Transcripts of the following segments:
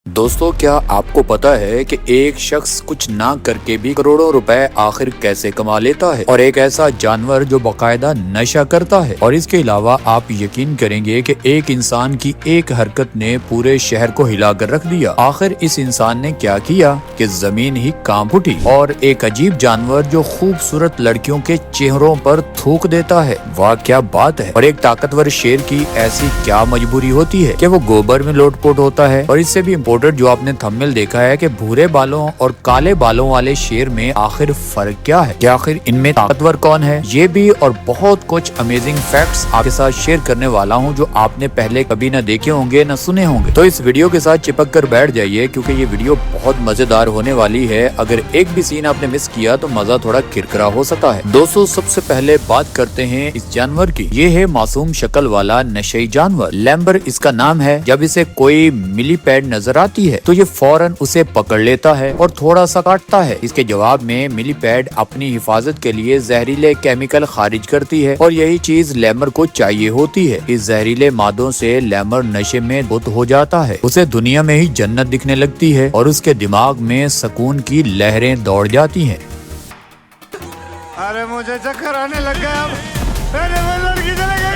दोस्तों, क्या आपको पता है कि एक शख्स कुछ ना करके भी करोड़ों रुपए आखिर कैसे कमा लेता है? और एक ऐसा जानवर जो बाकायदा नशा करता है। और इसके अलावा आप यकीन करेंगे कि एक इंसान की एक हरकत ने पूरे शहर को हिला कर रख दिया। आखिर इस इंसान ने क्या किया कि जमीन ही कांप उठी। और एक अजीब जानवर जो खूबसूरत लड़कियों के चेहरों पर थूक देता है, वाह क्या बात है। और एक ताकतवर शेर की ऐसी क्या मजबूरी होती है कि वो गोबर में लोटपोट होता है। और इससे भी जो आपने थंबनेल देखा है कि भूरे बालों और काले बालों वाले शेर में आखिर फर्क क्या है, क्या आखिर इनमें ताकतवर कौन है, ये भी और बहुत कुछ अमेजिंग फैक्ट्स आपके साथ शेयर करने वाला हूं जो आपने पहले कभी न देखे होंगे न सुने होंगे। तो इस वीडियो के साथ चिपक कर बैठ जाइए क्योंकि ये वीडियो बहुत मजेदार होने वाली है। अगर एक भी सीन आपने मिस किया तो मजा थोड़ा किरकिरा हो सकता है। दोस्तों, सबसे पहले बात करते हैं इस जानवर की। ये है मासूम शक्ल वाला नशई जानवर, लैम्बर इसका नाम है। जब इसे कोई मिलीपैड नजर आती है तो ये फौरन उसे पकड़ लेता है और थोड़ा सा काटता है। इसके जवाब में मिलीपैड अपनी हिफाजत के लिए जहरीले केमिकल खारिज करती है और यही चीज लैमर को चाहिए होती है। इस जहरीले मादों से लैमर नशे में धुत हो जाता है। उसे दुनिया में ही जन्नत दिखने लगती है और उसके दिमाग में सुकून की लहरें दौड़ जाती हैं। अरे मुझे चक्कर आने लग गया अब। अरे वो लड़की चले गई।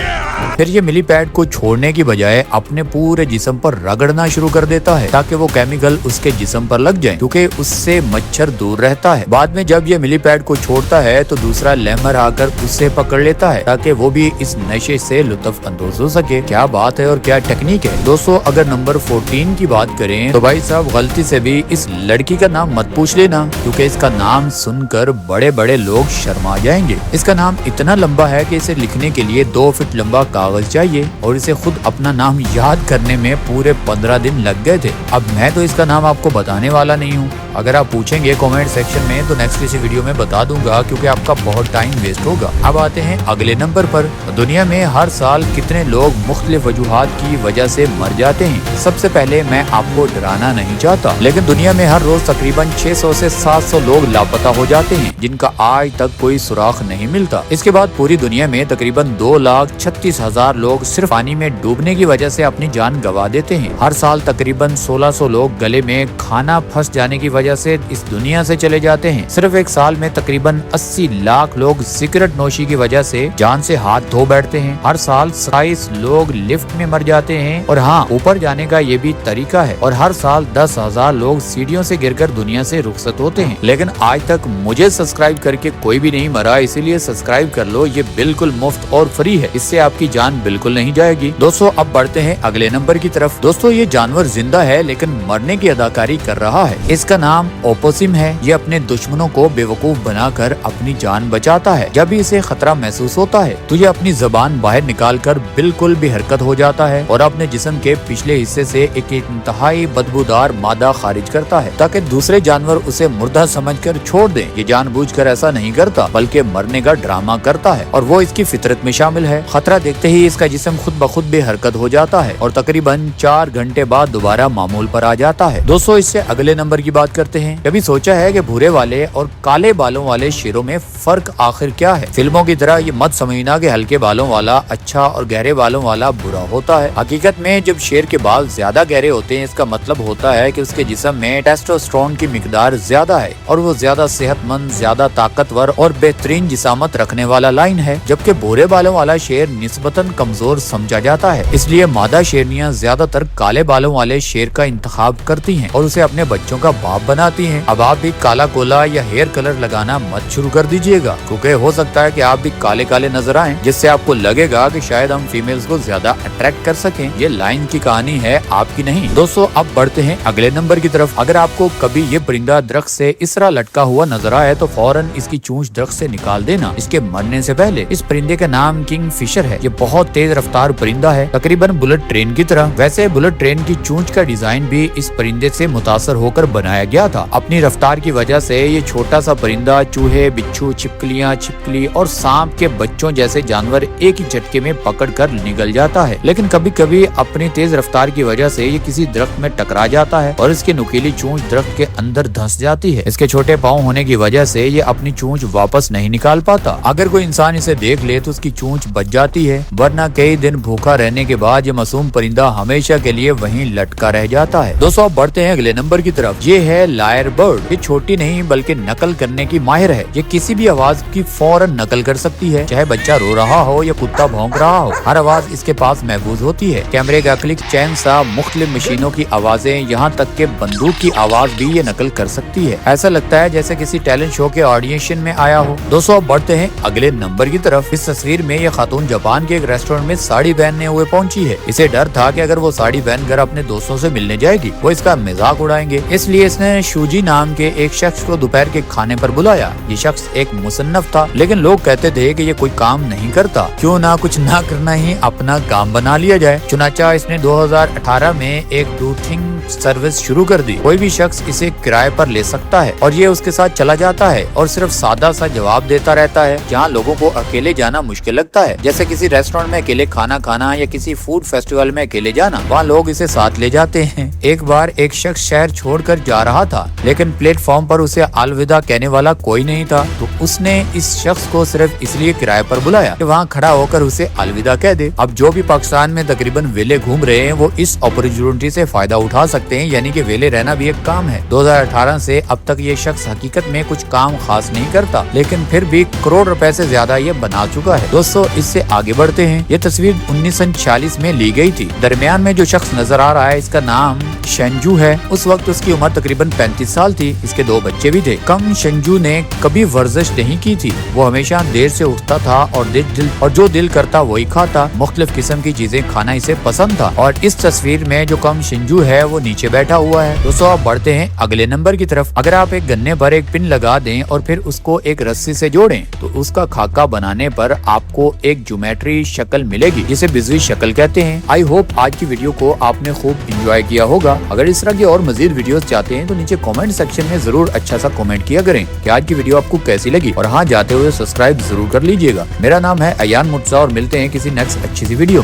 फिर ये मिलीपैड को छोड़ने की बजाय अपने पूरे जिस्म पर रगड़ना शुरू कर देता है ताकि वो केमिकल उसके जिस्म पर लग जाए, क्योंकि उससे मच्छर दूर रहता है। बाद में जब ये मिलीपैड को छोड़ता है तो दूसरा लैमर आकर उसे पकड़ लेता है ताकि वो भी इस नशे से लुत्फ अंदोज हो सके। क्या बात है और क्या टेक्निक है। दोस्तों, अगर नंबर 14 की बात करें तो भाई साहब गलती से भी इस लड़की का नाम मत पूछ लेना, क्योंकि इसका नाम सुनकर बड़े बड़े लोग शर्मा जाएंगे। इसका नाम इतना लंबा है कि इसे लिखने के लिए 2 फीट लंबा कागज चाहिए और इसे खुद अपना नाम याद करने में पूरे 15 दिन लग गए थे। अब मैं तो इसका नाम आपको बताने वाला नहीं हूँ। अगर आप पूछेंगे कमेंट सेक्शन में तो नेक्स्ट किसी वीडियो में बता दूंगा, क्योंकि आपका बहुत टाइम वेस्ट होगा। अब आते हैं अगले नंबर पर। दुनिया में हर साल कितने लोग मुख्तलिफ वजूहात की वजह से मर जाते हैं। सबसे पहले मैं आपको डराना नहीं चाहता, लेकिन दुनिया में हर रोज तकरीबन 600 से 700 लोग लापता हो जाते हैं जिनका आज तक कोई सुराग नहीं मिलता। इसके बाद पूरी दुनिया में तकरीबन 2,36,000 लोग सिर्फ पानी में डूबने की वजह से अपनी जान गंवा देते हैं। हर साल तकरीबन 1600 लोग गले में खाना फंस जाने की वजह से इस दुनिया से चले जाते हैं। सिर्फ एक साल में तकरीबन 80 लाख लोग सिगरेट नोशी की वजह से जान से हाथ धो बैठते हैं। हर साल 27 लोग लिफ्ट में मर जाते हैं। और हाँ, ऊपर जाने का ये भी तरीका है। और हर साल 10,000 लोग सीढ़ियों से गिरकर दुनिया से रुखसत होते हैं। लेकिन आज तक मुझे सब्सक्राइब करके कोई भी नहीं मरा, इसीलिए सब्सक्राइब कर लो। ये बिल्कुल मुफ्त और फ्री है, इससे आपकी जान बिल्कुल नहीं जाएगी। दोस्तों, अब बढ़ते हैं अगले नंबर की तरफ। दोस्तों, ये जानवर जिंदा है लेकिन मरने की अदाकारी कर रहा है। इसका नाम ओपोसिम है। ये अपने दुश्मनों को बेवकूफ बनाकर अपनी जान बचाता है। जब भी इसे खतरा महसूस होता है तो ये अपनी जबान बाहर निकालकर बिल्कुल भी हरकत हो जाता है और अपने जिस्म के पिछले हिस्से से एक इंतहाई बदबूदार मादा खारिज करता है ताकि दूसरे जानवर उसे मुर्दा समझकर छोड़ दें। ये जानबूझकर ऐसा नहीं करता बल्कि मरने का ड्रामा करता है और वो इसकी फितरत में शामिल है। खतरा देखते ही इसका जिस्म खुद ब खुद बेहरकत हो जाता है और तकरीबन 4 घंटे बाद दोबारा मामूल पर आ जाता है। दोस्तों, इससे अगले नंबर की बात करते हैं। कभी सोचा है कि भूरे वाले और काले बालों वाले शेरों में फर्क आखिर क्या है? फिल्मों की तरह ये मत समझना कि हल्के बालों वाला अच्छा और गहरे बालों वाला बुरा होता है। हकीकत में जब शेर के बाल ज्यादा गहरे होते हैं, इसका मतलब होता है कि उसके जिस्म में टेस्टोस्टेरोन की मिकदार ज्यादा है और वो ज्यादा सेहतमंद, ज्यादा ताकतवर और बेहतरीन जिसामत रखने वाला लाइन है। जबकि भूरे बालों वाला शेर निस्बतन कमजोर समझा जाता है, इसलिए मादा शेरनियां ज्यादातर काले बालों वाले शेर का इंतखाब करती हैं और उसे अपने बच्चों का बाप बनाती हैं। अब आप भी काला कोला या हेयर कलर लगाना मत शुरू कर दीजिएगा, क्योंकि हो सकता है कि आप भी काले काले नजर आएं, जिससे आपको लगेगा कि शायद हम फीमेल्स को ज्यादा अट्रैक्ट कर सकें। ये लाइन की कहानी है, आपकी नहीं। दोस्तों, अब बढ़ते हैं अगले नंबर की तरफ। अगर आपको कभी ये परिंदा दरख्त से इस तरह लटका हुआ नजर आए तो फौरन इसकी चूंच दरख्त से निकाल देना इसके मरने से पहले। इस परिंदे का नाम किंग फिशर है। ये बहुत तेज रफ्तार परिंदा है, तकरीबन बुलेट ट्रेन की तरह। वैसे बुलेट ट्रेन की चूंच का डिजाइन भी इस परिंदे से मुतासर होकर बनाया गया गया था। अपनी रफ्तार की वजह से ये छोटा सा परिंदा चूहे, बिच्छू, छिपकलियां, छिपकली और सांप के बच्चों जैसे जानवर एक ही झटके में पकड़कर निगल जाता है। लेकिन कभी कभी अपनी तेज रफ्तार की वजह से ये किसी दरख्त में टकरा जाता है और इसकी नुकीली चोंच दरख्त के अंदर धंस जाती है। इसके छोटे पाँव होने की वजह से ये अपनी चोंच वापस नहीं निकाल पाता। अगर कोई इंसान इसे देख ले तो उसकी चोंच बच जाती है, वरना कई दिन भूखा रहने के बाद ये मासूम परिंदा हमेशा के लिए वहीं लटका रह जाता है। दोस्तों अब बढ़ते हैं अगले नंबर की तरफ। ये है लायर बर्ड। ये छोटी नहीं बल्कि नकल करने की माहिर है। ये किसी भी आवाज की फौरन नकल कर सकती है, चाहे बच्चा रो रहा हो या कुत्ता भौंक रहा हो। हर आवाज इसके पास महफूज होती है। कैमरे का क्लिक, चैन सा, मुख्तलिफ मशीनों की आवाजें, यहाँ तक के बंदूक की आवाज भी ये नकल कर सकती है। ऐसा लगता है जैसे किसी टैलेंट शो के ऑडिशन में आया हो। दोस्तों अब बढ़ते हैं अगले नंबर की तरफ। इस तस्वीर में ये खातून जापान के एक रेस्टोरेंट में साड़ी पहनने हुए पहुंची है। इसे डर था कि अगर वो साड़ी पहनकर अपने दोस्तों से मिलने जाएगी वो इसका मजाक उड़ाएंगे, इसलिए इसने शूजी नाम के एक शख्स को दोपहर के खाने पर बुलाया। ये शख्स एक मुसन्नफ था, लेकिन लोग कहते थे कि ये कोई काम नहीं करता, क्यों ना कुछ ना करना ही अपना काम बना लिया जाए। चुनाचा इसने 2018 में एक डूथिंग सर्विस शुरू कर दी। कोई भी शख्स इसे किराए पर ले सकता है और ये उसके साथ चला जाता है और सिर्फ सादा सा जवाब देता रहता है। जहाँ लोगों को अकेले जाना मुश्किल लगता है, जैसे किसी रेस्टोरेंट में अकेले खाना खाना या किसी फूड फेस्टिवल में अकेले जाना, वहाँ लोग इसे साथ ले जाते हैं। एक बार एक शख्स शहर छोड़कर जा रहा था, लेकिन प्लेटफॉर्म पर उसे अलविदा कहने वाला कोई नहीं था, तो उसने इस शख्स को सिर्फ इसलिए किराए पर बुलाया कि वहाँ खड़ा होकर उसे अलविदा कह दे। अब जो भी पाकिस्तान में तकरीबन वेले घूम रहे हैं वो इस अपॉर्चुनिटी से फायदा उठा सकते हैं, यानी कि वेले रहना भी एक काम है। 2018 से अब तक ये शख्स हकीकत में कुछ काम खास नहीं करता, लेकिन फिर भी करोड़ रुपए से ज्यादा ये बना चुका है। दोस्तों इससे आगे बढ़ते हैं। ये तस्वीर 1946 में ली गई थी। दरमियान में जो शख्स नजर आ रहा है इसका नाम शंजू है। उस वक्त उसकी उम्र तकरीबन 35 साल थी। इसके 2 बच्चे भी थे। कम शंजू ने कभी वर्जिश नहीं की थी। वो हमेशा देर से उठता था और जो दिल करता वही खाता। मुख्तलिफ किस्म की चीजें खाना इसे पसंद था। और इस तस्वीर में जो कम शंजू है वो नीचे बैठा हुआ है। दोस्तों आप बढ़ते हैं अगले नंबर की तरफ। अगर आप एक गन्ने पर एक पिन लगा दें और फिर उसको एक रस्सी से जोड़ें तो उसका खाका बनाने पर आपको एक ज्योमेट्री शक्ल मिलेगी, जिसे बिजली शक्ल कहते हैं। आई होप आज की वीडियो को आपने खूब एंजॉय किया होगा। अगर इस तरह की और मजीद वीडियोस चाहते हैं तो नीचे कमेंट सेक्शन में जरूर अच्छा सा कमेंट किया करें कि आज की वीडियो आपको कैसी लगी, और हाँ जाते हुए सब्सक्राइब जरूर कर लीजिएगा। मेरा नाम है अयान मुर्तजा और मिलते हैं किसी नेक्स्ट अच्छी सी वीडियो में।